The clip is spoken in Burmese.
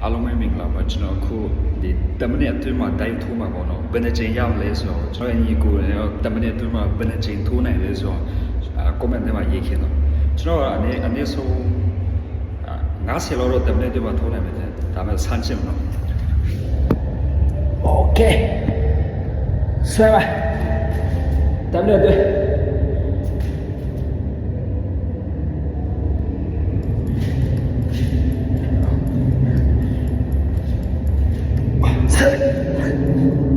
အားလုံးပဲမင်္ဂလာပါကျွန်တော်အခုဒီ10မိနစ်အတွင်းမှာတိုင်းထိုးမှာပေါ့နော်ဘယ်နှချိန်ရောက်လဲဆိုတော့ကျွန်တော်ညီကိုလည်း10မိနစ်အတွင်းမှာဘယ်နှချိန်ထိုးနိုင်လဲဆိုတော့comment ထဲမှာရေးခဲ့တော့ကျွန်တော်အနေဆုံး90လောက်တော့10မိနစ်အတွင်းမှာထိုးနိုင်မယ်ဒါမှ30မနော် Okay ဆွဲပါ10မိနစ်အတွင်းHey!